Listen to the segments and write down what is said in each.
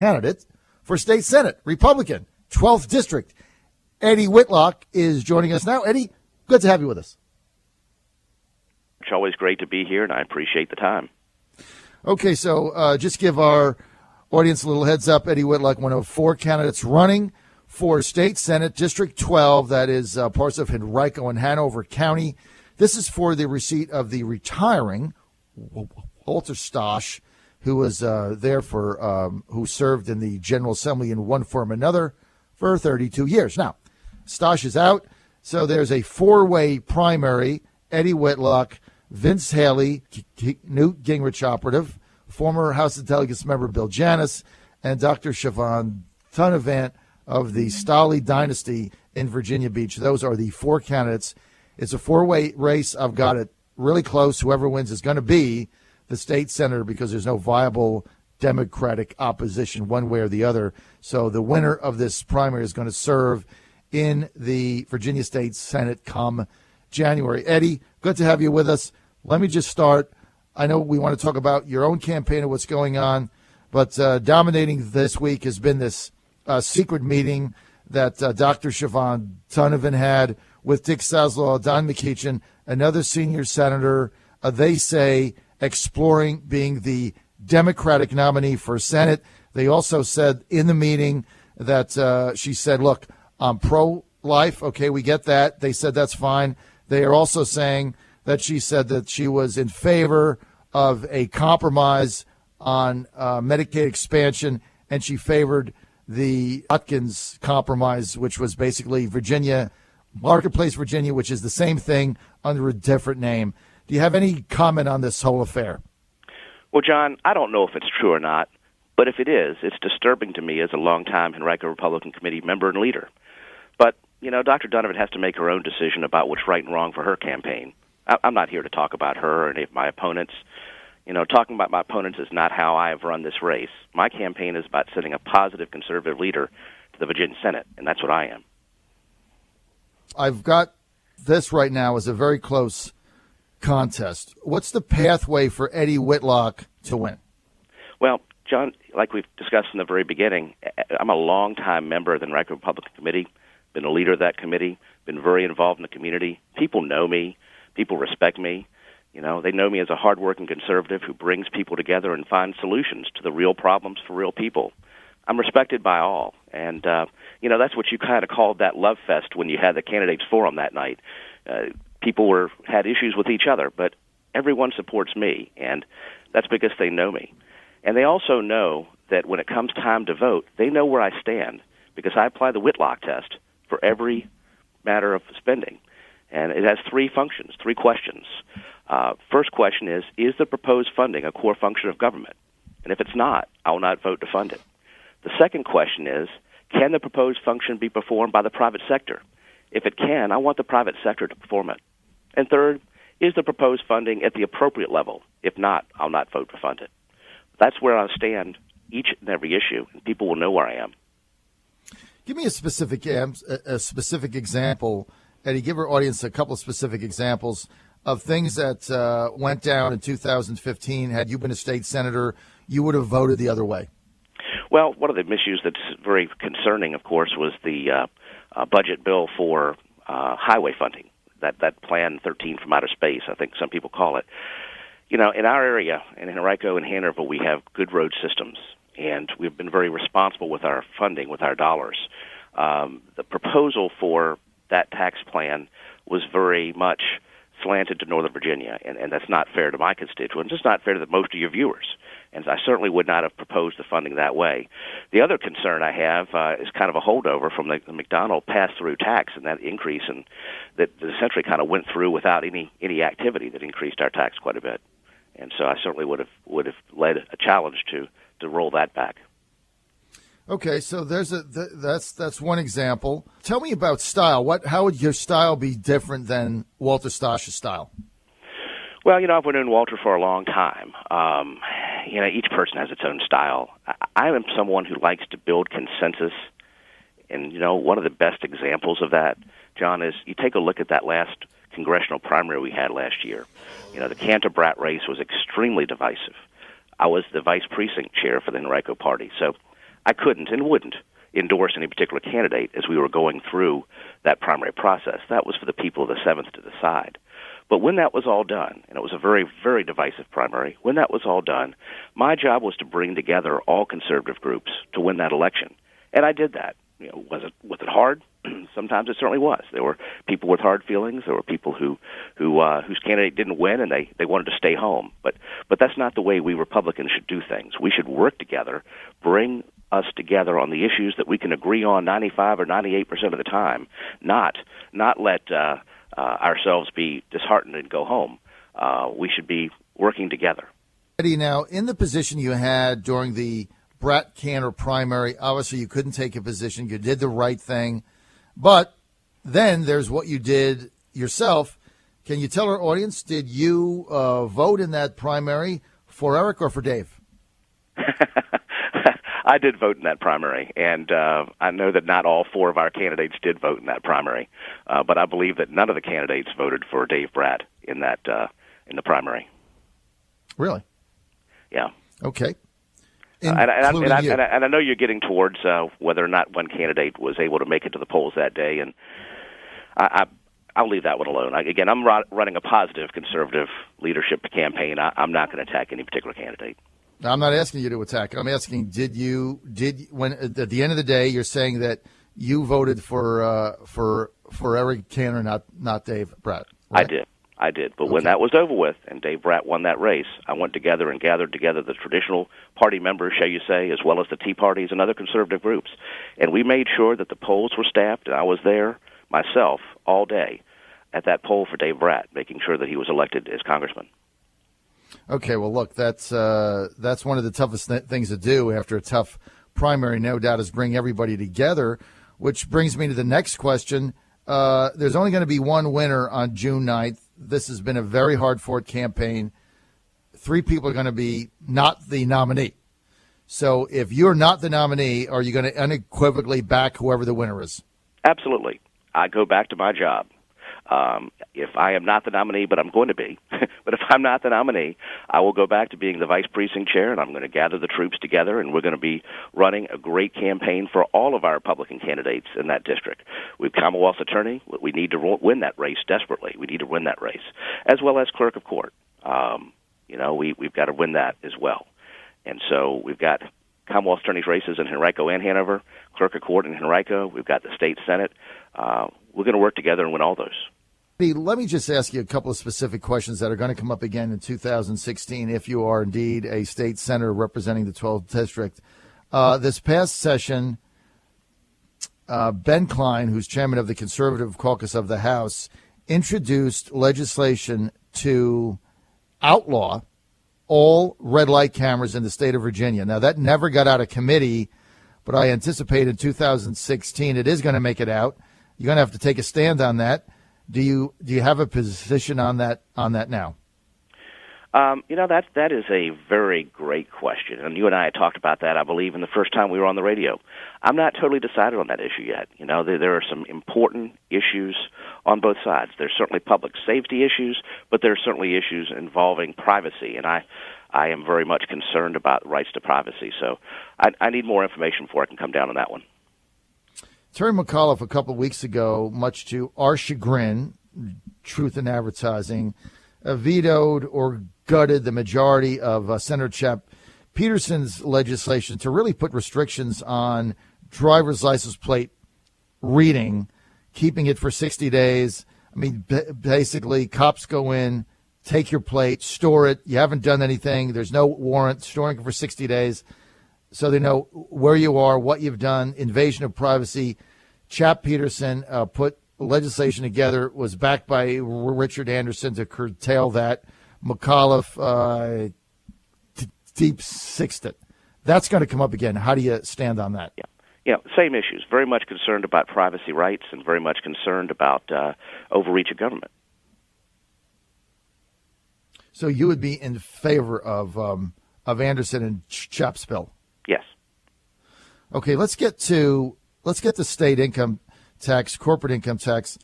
candidate for state Senate, Republican, 12th District. Eddie Whitlock is joining us now. Eddie, good to have you with us. It's always great to be here, and I appreciate the time. Okay, so just give our audience a little heads up. Eddie Whitlock, one of four candidates running for state Senate, District 12, that is parts of Henrico and Hanover County. This is for the receipt of the retiring Walter Stosh, who was there for, who served in the General Assembly in one form or another for 32 years. Now, Stosh is out, so there's a four-way primary. Eddie Whitlock, Vince Haley, Newt Gingrich operative, former House of Delegates member Bill Janus, and Dr. Siobhan Tunavant of the Stolley dynasty in Virginia Beach. Those are the four candidates. It's a four-way race. I've got it really close. Whoever wins is going to be the state senator because there's no viable Democratic opposition one way or the other. So the winner of this primary is going to serve in the Virginia State Senate come January. Eddie, good to have you with us. Let me just start. I know we want to talk about your own campaign and what's going on, but dominating this week has been this secret meeting that Dr. Siobhan Tunavant had with Dick Saslaw, Don McEachin, another senior senator. They say exploring being the Democratic nominee for Senate. They also said in the meeting that she said, look, I'm pro-life. Okay, we get that. They said that's fine. They are also saying that she said that she was in favor of a compromise on Medicaid expansion, and she favored the Atkins compromise, which was basically Virginia, Marketplace Virginia, which is the same thing under a different name. Do you have any comment on this whole affair? Well, John, I don't know if it's true or not, but if it is, it's disturbing to me as a longtime Henrico Republican Committee member and leader. But, you know, Dr. Donovan has to make her own decision about what's right and wrong for her campaign. I'm not here to talk about her or any of my opponents. You know, talking about my opponents is not how I have run this race. My campaign is about sending a positive conservative leader to the Virginia Senate, and that's what I am. I've got this right now as a very close contest. What's the pathway for Eddie Whitlock to win? Well, John, like we've discussed in the very beginning, I'm a longtime member of the Henrico Republican Committee, been a leader of that committee, been very involved in the community. People know me. People respect me. You know, they know me as a hardworking conservative who brings people together and finds solutions to the real problems for real people. I'm respected by all. And, you know, that's what you kind of called that love fest when you had the candidates forum that night. People had issues with each other, but everyone supports me, and that's because they know me. And they also know that when it comes time to vote, they know where I stand because I apply the Whitlock test for every matter of spending. And it has three functions, three questions. First question is the proposed funding a core function of government? And if it's not, I will not vote to fund it. The second question is, can the proposed function be performed by the private sector? If it can, I want the private sector to perform it. And third, is the proposed funding at the appropriate level? If not, I'll not vote to fund it. That's where I stand each and every issue, and people will know where I am. Give me a specific example, Eddie. Give our audience a couple of specific examples of things that went down in 2015. Had you been a state senator, you would have voted the other way. Well, one of the issues that's very concerning, of course, was the budget bill for highway funding, that Plan 13 from outer space, I think some people call it. You know, in our area, in Henrico and Hanover, we have good road systems, and we've been very responsible with our funding, with our dollars. The proposal for that tax plan was very much slanted to Northern Virginia, and that's not fair to my constituents. It's not fair to most of your viewers, and I certainly would not have proposed the funding that way. The other concern I have is kind of a holdover from the McDonald pass-through tax and that increase, and that essentially kind of went through without any activity that increased our tax quite a bit. And so I certainly would have led a challenge to roll that back. Okay, so that's one example. Tell me about style. How would your style be different than Walter Stosh's style? Well, you know, I've been in Walter for a long time. You know, each person has its own style. I am someone who likes to build consensus, and you know, one of the best examples of that, John, is you take a look at that last congressional primary we had last year. You know, the Cantor-Bratt race was extremely divisive. I was the vice precinct chair for the Henrico Party, so I couldn't and wouldn't endorse any particular candidate as we were going through that primary process. That was for the people of the 7th to decide. But when that was all done, and it was a very, very divisive primary, when that was all done, my job was to bring together all conservative groups to win that election. And I did that. Was it hard? Sometimes it certainly was. There were people with hard feelings. There were people whose candidate didn't win, and they wanted to stay home. But that's not the way we Republicans should do things. We should work together, bring us together on the issues that we can agree on 95 or 98% of the time, not let ourselves be disheartened and go home. We should be working together. Eddie, now, in the position you had during the Brett Cantor primary, obviously you couldn't take a position. You did the right thing. But then there's what you did yourself. Can you tell our audience, did you vote in that primary for Eric or for Dave? I did vote in that primary, and I know that not all 4 of our candidates did vote in that primary, but I believe that none of the candidates voted for Dave Bratt in that in the primary. Really? Yeah. Okay. And I know you're getting towards whether or not one candidate was able to make it to the polls that day, and I'll leave that one alone. Again, I'm running a positive conservative leadership campaign. I'm not going to attack any particular candidate. I'm not asking you to attack. I'm asking, when at the end of the day, you're saying that you voted for Eric Cantor, not Dave Bratt, right? I did. But when that was over with and Dave Bratt won that race, I went together and gathered together the traditional party members, shall you say, as well as the Tea Parties and other conservative groups. And we made sure that the polls were staffed, and I was there myself all day at that poll for Dave Bratt, making sure that he was elected as congressman. Okay, well, look, that's one of the toughest things to do after a tough primary, no doubt, is bring everybody together, which brings me to the next question. There's only going to be one winner on June 9th. This has been a very hard-fought campaign. 3 people are going to be not the nominee. So if you're not the nominee, are you going to unequivocally back whoever the winner is? Absolutely. I go back to my job. If I am not the nominee, but I'm going to be, but if I'm not the nominee, I will go back to being the vice precinct chair, and I'm going to gather the troops together, and we're going to be running a great campaign for all of our Republican candidates in that district. We've Commonwealth's attorney. We need to win that race desperately. We need to win that race, as well as clerk of court. We've got to win that as well. And so we've got Commonwealth attorney's races in Henrico and Hanover, clerk of court in Henrico. We've got the state Senate. We're going to work together and win all those. Let me just ask you a couple of specific questions that are going to come up again in 2016 if you are indeed a state senator representing the 12th district. This past session, Ben Klein, who's chairman of the Conservative Caucus of the House, introduced legislation to outlaw all red light cameras in the state of Virginia. Now, that never got out of committee, but I anticipate in 2016 it is going to make it out. You're going to have to take a stand on that. Do you have a position on that now? That is a very great question, and you and I had talked about that, I believe, in the first time we were on the radio. I'm not totally decided on that issue yet. There are some important issues on both sides. There's certainly public safety issues, but there are certainly issues involving privacy, and I am very much concerned about rights to privacy. So I need more information before I can come down on that one. Terry McAuliffe a couple of weeks ago, much to our chagrin, Truth in Advertising, vetoed or gutted the majority of Senator Chap Peterson's legislation to really put restrictions on driver's license plate reading, keeping it for 60 days. I mean, basically, cops go in, take your plate, store it. You haven't done anything. There's no warrant, storing it for 60 days. So they know where you are, what you've done, invasion of privacy. Chap Peterson put legislation together, was backed by Richard Anderson to curtail that. McAuliffe deep-sixed it. That's going to come up again. How do you stand on that? Yeah, same issues. Very much concerned about privacy rights and very much concerned about overreach of government. So you would be in favor of Anderson and Chap's bill? Yes. Okay, let's get to state income tax, corporate income tax.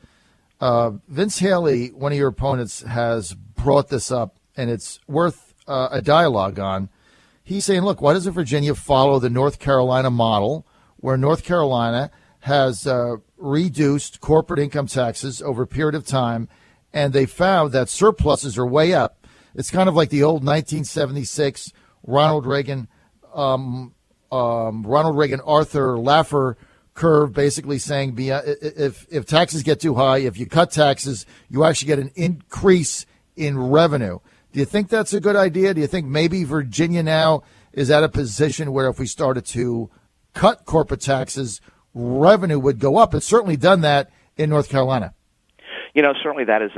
Vince Haley, one of your opponents, has brought this up, and it's worth a dialogue on. he's saying, look, why doesn't Virginia follow the North Carolina model, where North Carolina has reduced corporate income taxes over a period of time, and they found that surpluses are way up. It's kind of like the old 1976 Ronald Reagan Arthur Laffer curve, basically saying if taxes get too high, if you cut taxes, you actually get an increase in revenue. Do you think that's a good idea? Do you think maybe Virginia now is at a position where if we started to cut corporate taxes, revenue would go up? It's certainly done that in North Carolina. Certainly that is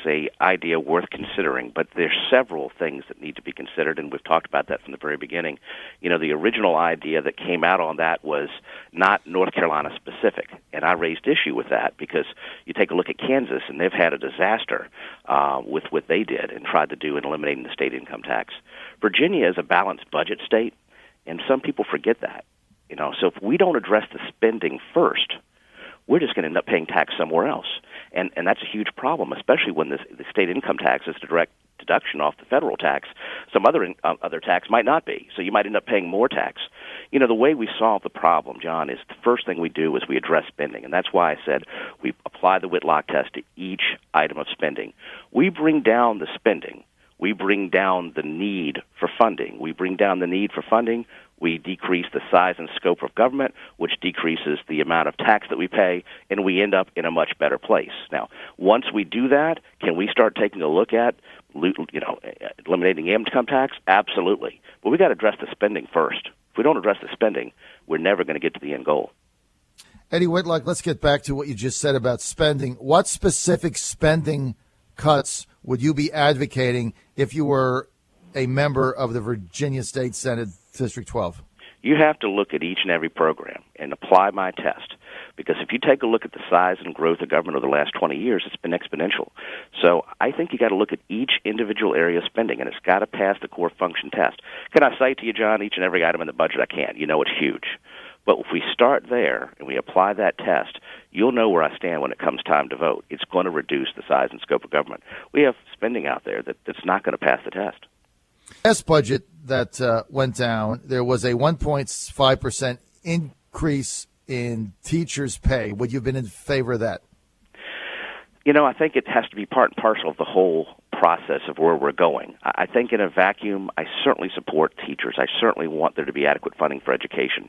a idea worth considering, but there's several things that need to be considered, and we've talked about that from the very beginning. The original idea that came out on that was not North Carolina specific, and I raised issue with that because you take a look at Kansas, and they've had a disaster with what they did and tried to do in eliminating the state income tax. Virginia is a balanced budget state, and some people forget that. So if we don't address the spending first, we're just going to end up paying tax somewhere else. And that's a huge problem, especially when the state income tax is a direct deduction off the federal tax. Some other tax might not be, so you might end up paying more tax. The way we solve the problem, John, is the first thing we do is we address spending, and that's why I said we apply the Whitlock test to each item of spending. We bring down the spending. We bring down the need for funding. We bring down the need for funding. We decrease the size and scope of government, which decreases the amount of tax that we pay, and we end up in a much better place. Now, once we do that, can we start taking a look at, eliminating the income tax? Absolutely. But we got to address the spending first. If we don't address the spending, we're never going to get to the end goal. Eddie Whitlock, let's get back to what you just said about spending. What specific spending cuts would you be advocating if you were a member of the Virginia State Senate District 12? You have to look at each and every program and apply my test, because if you take a look at the size and growth of government over the last 20 years, it's been exponential. So I think you got to look at each individual area of spending, and it's got to pass the core function test. Can I cite to you, John, each and every item in the budget? I can. It's huge. But if we start there and we apply that test, you'll know where I stand when it comes time to vote. It's going to reduce the size and scope of government. We have spending out there that's not going to pass the test. Last budget that went down, there was a 1.5% increase in teachers' pay. Would you have been in favor of that? I think it has to be part and parcel of the whole process of where we're going. I think in a vacuum, I certainly support teachers. I certainly want there to be adequate funding for education.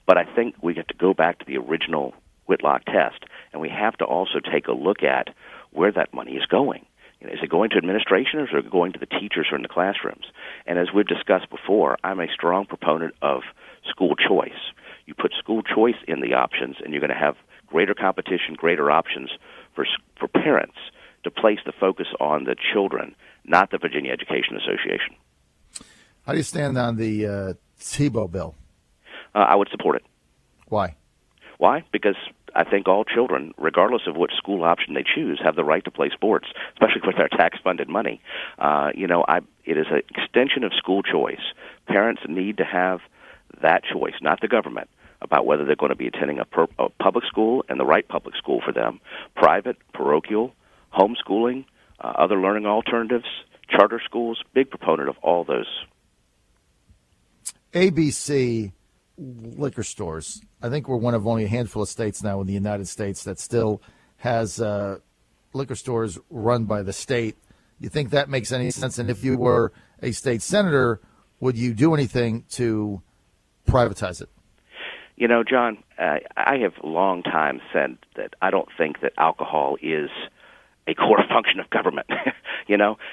But I think we have to go back to the original Whitlock test, and we have to also take a look at where that money is going. Is it going to administration, or is it going to the teachers who are in the classrooms? And as we've discussed before, I'm a strong proponent of school choice. You put school choice in the options, and you're going to have greater competition, greater options for parents to place the focus on the children, not the Virginia Education Association. How do you stand on the Tebow bill? I would support it. Why? Why? Because I think all children, regardless of what school option they choose, have the right to play sports, especially with their tax-funded money. It is an extension of school choice. Parents need to have that choice, not the government, about whether they're going to be attending a public school and the right public school for them, private, parochial, homeschooling, other learning alternatives, charter schools, big proponent of all those. ABC liquor stores. I think we're one of only a handful of states now in the United States that still has liquor stores run by the state. You think that makes any sense? And if you were a state senator, would you do anything to privatize it? John, I have long time said that I don't think that alcohol is a core function of government,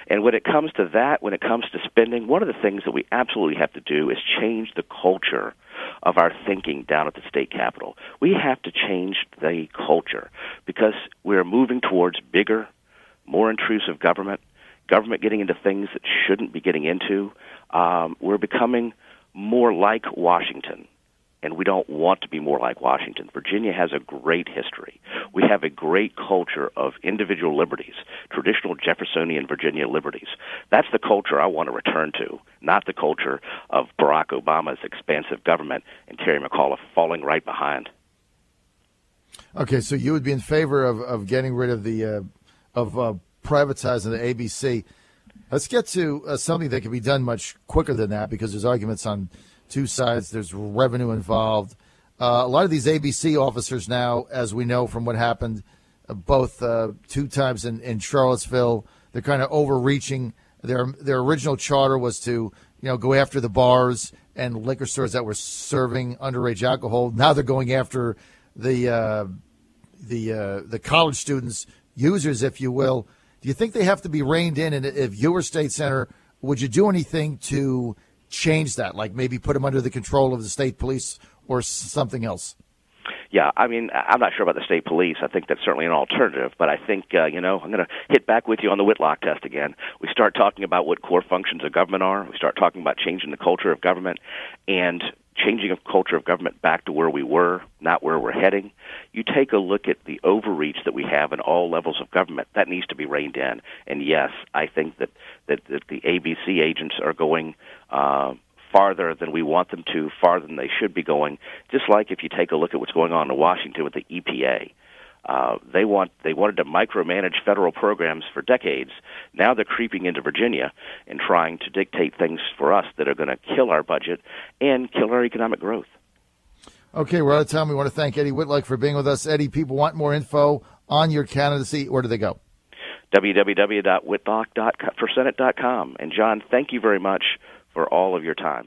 And when it comes to that, when it comes to spending, one of the things that we absolutely have to do is change the culture of our thinking down at the state capitol. We have to change the culture because we're moving towards bigger, more intrusive government getting into things that shouldn't be getting into. We're becoming more like Washington. And we don't want to be more like Washington. Virginia has a great history. We have a great culture of individual liberties, traditional Jeffersonian Virginia liberties. That's the culture I want to return to, not the culture of Barack Obama's expansive government and Terry McAuliffe falling right behind. Okay, so you would be in favor of getting rid of the privatizing the ABC. Let's get to something that can be done much quicker than that, because there's arguments on two sides. There's revenue involved. A lot of these ABC officers now, as we know from what happened both 2 times in Charlottesville, they're kind of overreaching. Their original charter was to go after the bars and liquor stores that were serving underage alcohol. Now they're going after the college students, users, if you will. Do you think they have to be reined in? And if you were state senator, would you do anything to change that, like maybe put them under the control of the state police or something else? Yeah, I mean, I'm not sure about the state police. I think that's certainly an alternative. But I think, I'm going to hit back with you on the Whitlock test again. We start talking about what core functions of government are. We start talking about changing the culture of government and changing a culture of government back to where we were, not where we're heading. You take a look at the overreach that we have in all levels of government. That needs to be reined in. And yes, I think that the ABC agents are going farther than we want them to, farther than they should be going. Just like if you take a look at what's going on in Washington with the EPA. They wanted to micromanage federal programs for decades. Now they're creeping into Virginia and trying to dictate things for us that are going to kill our budget and kill our economic growth. Okay, we're out of time. We want to thank Eddie Whitlock for being with us. Eddie, people want more info on your candidacy. Where do they go? www.whitlock.forsenate.com. And John, thank you very much for all of your time.